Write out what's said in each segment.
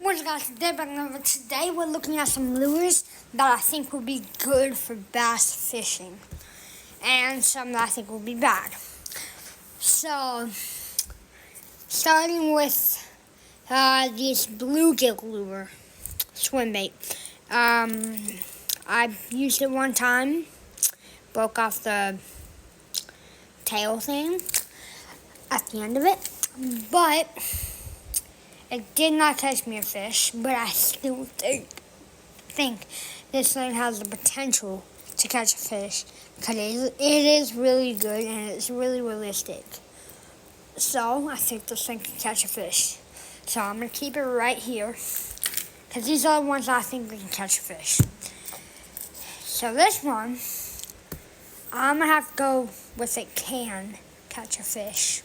What's guys today we're looking at some lures that I think will be good for bass fishing and some that I think will be bad. So starting with this bluegill lure swim bait. I used it one time, broke off the tail thing at the end of it, but it did not catch me a fish, but I still think this thing has the potential to catch a fish because it is really good and it's really realistic. So I think this thing can catch a fish. So I'm going to keep it right here because these are the ones I think we can catch a fish. So this one, I'm going to have to go with it can catch a fish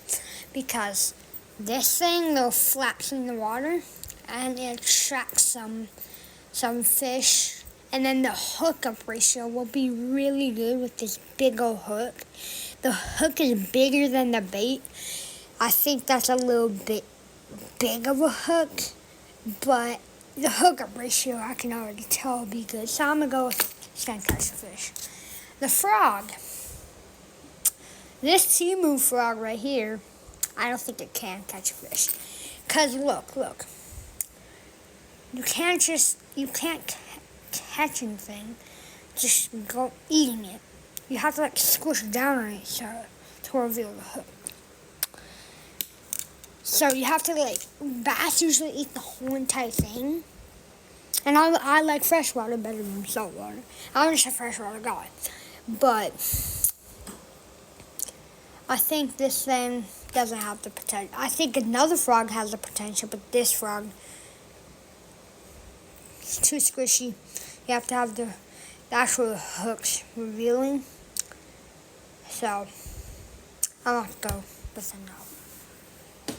because this thing, little flaps in the water, and it attracts some fish. And then the hookup ratio will be really good with this big old hook. The hook is bigger than the bait. I think that's a little bit big of a hook, but the hookup ratio I can already tell will be good. So I'm going to go with it's going to catch a fish. The frog. This Timu frog right here, I don't think it can catch a fish. Because look. You can't catch anything just go eating it. You have to squish down on it to reveal the hook. So you have to bass usually eat the whole entire thing. And I like freshwater better than saltwater. I'm just a freshwater guy. But I think this thing doesn't have the potential. I think another frog has the potential, but this frog is too squishy. You have to have the actual hooks revealing. So I'm going to go with a no.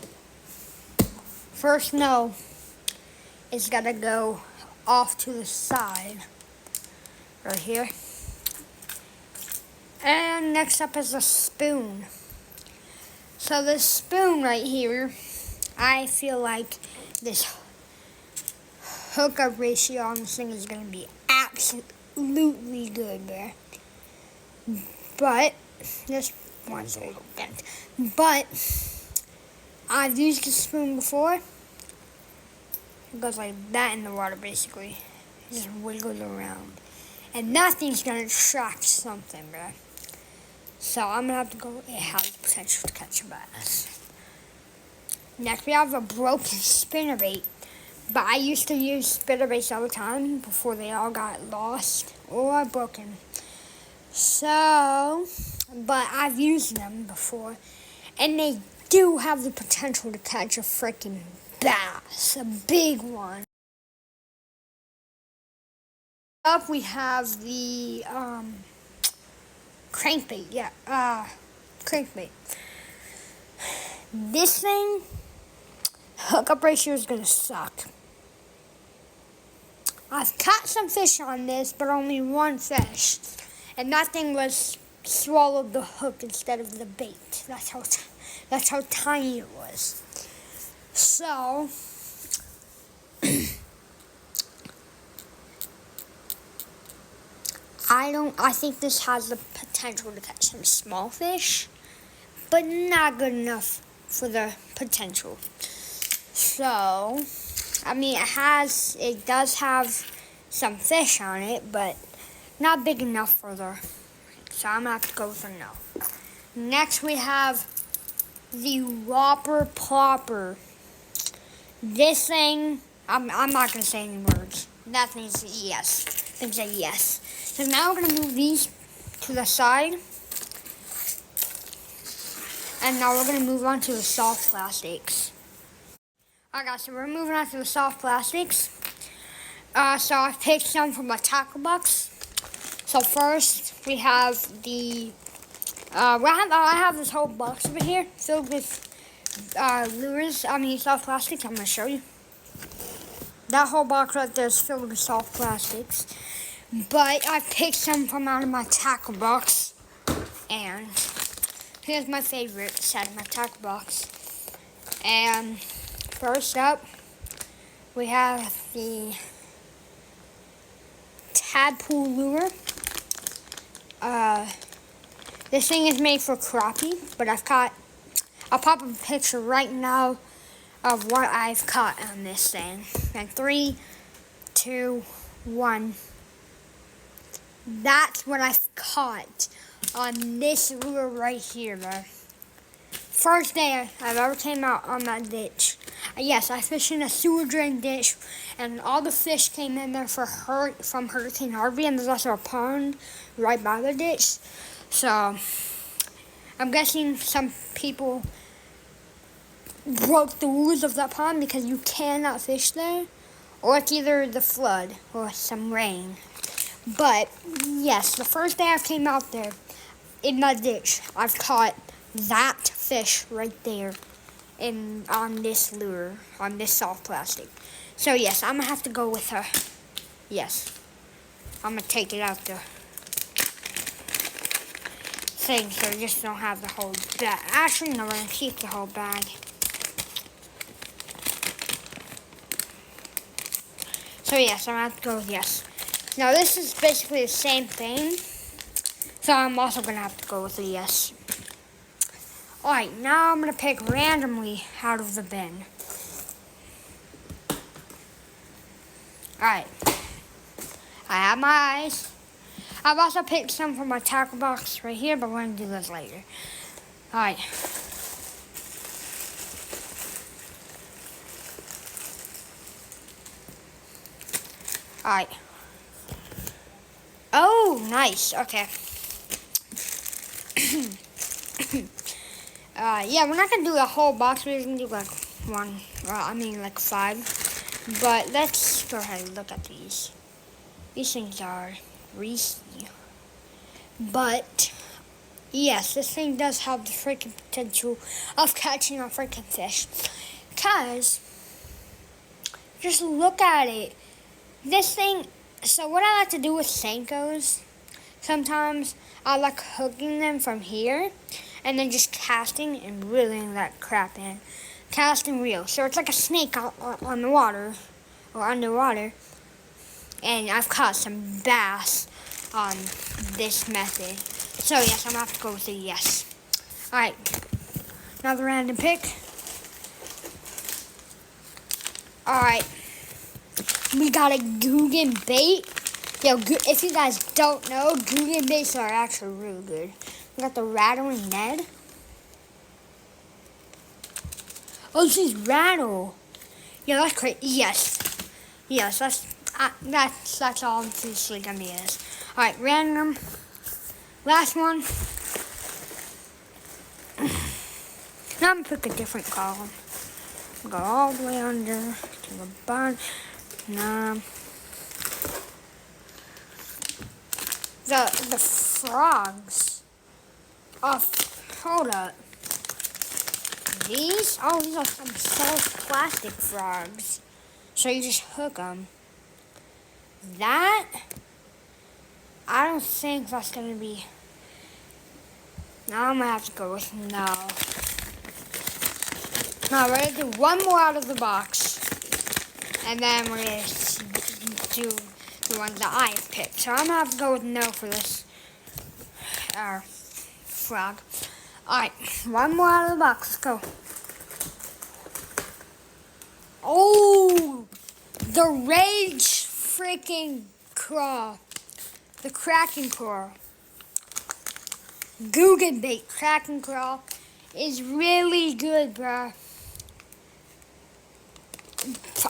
First no is got to go off to the side right here. And next up is a spoon. So this spoon right here, I feel like this hookup ratio on this thing is going to be absolutely good there. But this one's a little bent. But I've used this spoon before. It goes like that in the water basically. It just wiggles around. And that thing's going to attract something, bro. So I'm going to have to go, it has the potential to catch a bass. Next we have a broken spinnerbait. But I used to use spinnerbaits all the time before they all got lost or broken. So, but I've used them before. And they do have the potential to catch a freaking bass. A big one. Up we have the crankbait, crankbait. This thing, hookup ratio is gonna suck. I've caught some fish on this, but only one fish, and that thing was swallowed the hook instead of the bait. That's how tiny it was. So I think this has the potential to catch some small fish, but not good enough for the potential. So, I mean, it does have some fish on it, but not big enough for so I'm gonna have to go with a no. Next we have the Whopper Plopper. This thing, I'm not gonna say any words. That thing's a yes. Thing's a yes. So now we're gonna move these to the side. And now we're gonna move on to the soft plastics. Alright guys, so we're moving on to the soft plastics. So I picked some from my tackle box. So first we have the, I have this whole box over here filled with soft plastics. I'm gonna show you. That whole box right there is filled with soft plastics. But I picked some from out of my tackle box. And here's my favorite set of my tackle box. And first up, we have the tadpole lure. This thing is made for crappie, but I'll pop up a picture right now of what I've caught on this thing. And 3, 2, 1. That's what I've caught on this lure right here, bro. First day I've ever came out on that ditch. Yes, I fished in a sewer drain ditch, and all the fish came in there from Hurricane Harvey, and there's also a pond right by the ditch. So, I'm guessing some people broke the rules of that pond because you cannot fish there, or it's either the flood or some rain. But, yes, the first day I came out there in that ditch, I've caught that fish right there on this lure, on this soft plastic. So, yes, I'm going to have to go with her. Yes, I'm going to take it out the thing, so I just don't have the whole bag. Actually, no, we're going to keep the whole bag. So, yes, I'm going to have to go with yes. Now, this is basically the same thing, so I'm also going to have to go with a yes. Alright, now I'm going to pick randomly out of the bin. Alright, I have my eyes. I've also picked some from my tackle box right here, but we're going to do this later. Alright. Alright. Oh, nice. Okay. Yeah, we're not going to do a whole box. We're going to do like one, like 5. But let's go ahead and look at these. These things are Reese. But, yes, this thing does have the freaking potential of catching a freaking fish. Because, just look at it. This thing, so what I like to do with Senkos, sometimes I like hooking them from here and then just casting and reeling that crap in. Cast and reel. So it's like a snake on the water or underwater. And I've caught some bass on this method. So yes, I'm going to have to go with a yes. Alright, another random pick. Alright, we got a Googan bait. Yo, if you guys don't know, Googan baits are actually really good. We got the rattling Ned. Oh, she's rattle. Yeah, that's crazy. Yes, that's all this is gonna be. All right, random. Last one. Now I'm gonna pick a different column. Go all the way under to the bottom. Nah. The frogs. Oh, hold up. These? Oh, these are some soft plastic frogs. So you just hook them. That? I don't think that's going to be... Now I'm going to have to go with no. Now we're going to do one more out of the box. And then we're going to do the ones that I've picked. So I'm going to have to go with no for this frog. Alright, one more out of the box. Let's go. Oh, the rage freaking craw. The Kraken craw. Googan bait Kraken craw is really good, bro.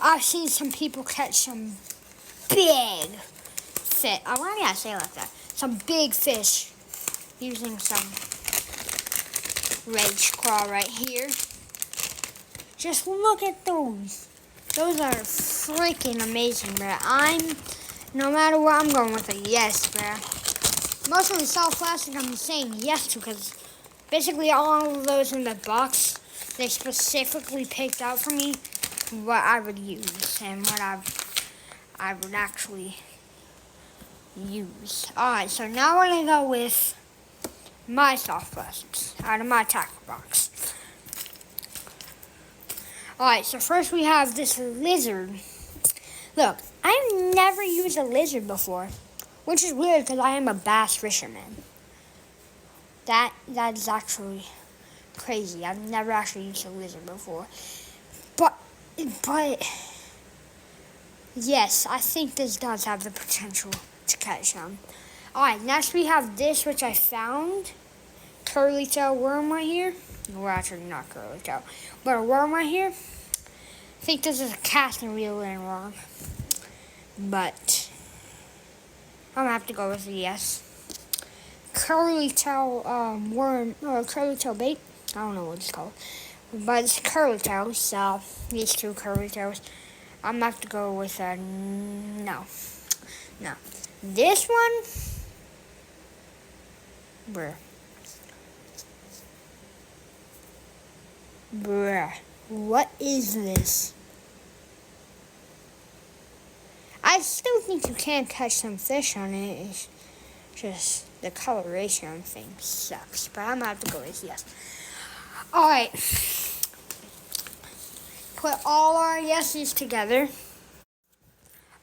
I've seen some people catch some big fish. Why did I say it like that? Some big fish using some rage craw right here. Just look at those. Those are freaking amazing, bro. No matter what, I'm going with a yes, bro. Most of the soft plastic I'm saying yes to, because basically all of those in the box, they specifically picked out for me what I would use and what I would actually use. Alright, so now we're going to go with my soft plastics out of my tackle box. Alright, so first we have this lizard. Look, I've never used a lizard before, which is weird because I am a bass fisherman. That is actually crazy. I've never actually used a lizard before. But yes, I think this does have the potential to catch them. Alright, next we have this, which I found. Curly tail worm right here. Well, actually not curly tail, but a worm right here. I think this is a casting reel and worm. But I'm gonna have to go with a yes. Curly tail worm, or curly tail bait. I don't know what it's called. But it's curly tails, so these two curly tails. I'm gonna have to go with a no. No. This one, bruh. What is this? I still think you can catch some fish on it. It's just the coloration thing sucks. But I'm gonna have to go with yes. Alright. Put all our yeses together.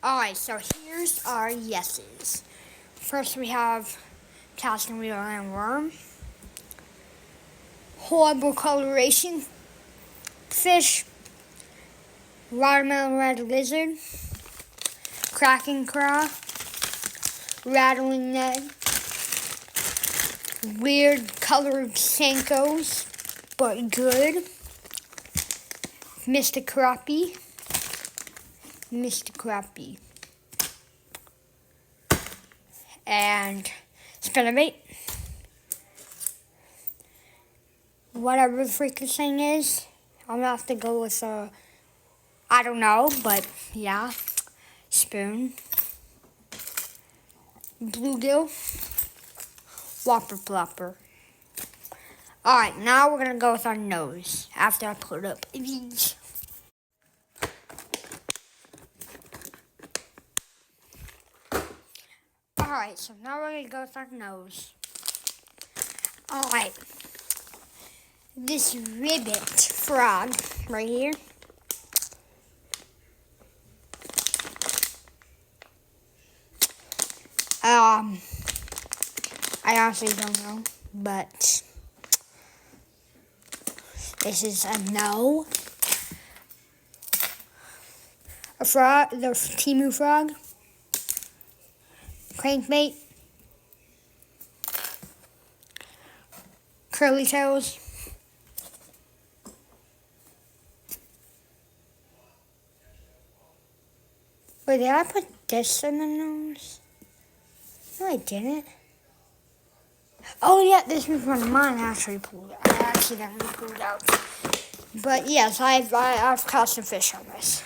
Alright, so here's our yeses. First we have casting reel and worm. Horrible coloration fish. Watermelon red lizard. Cracking craw. Rattling net. Weird colored Senkos, but good. Mr. Crappie. And spinnerbait. Whatever the freak this thing is, I'm gonna have to go with I don't know, but yeah, spoon. Bluegill. Whopper plopper. Alright, now we're gonna go with our nose after I put up these. Alright, so now we're gonna go with our nose. Alright. This ribbit frog right here. I honestly don't know, but this is a no. A frog, the Timu frog. Crankbait. Curly tails. Wait, did I put this in the nose? No, I didn't. Oh, yeah, this was one of mine I accidentally pulled out. But yes, I've caught some fish on this.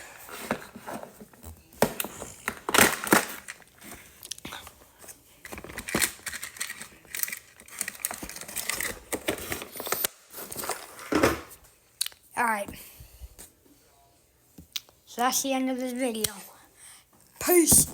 Alright. So that's the end of this video. Peace.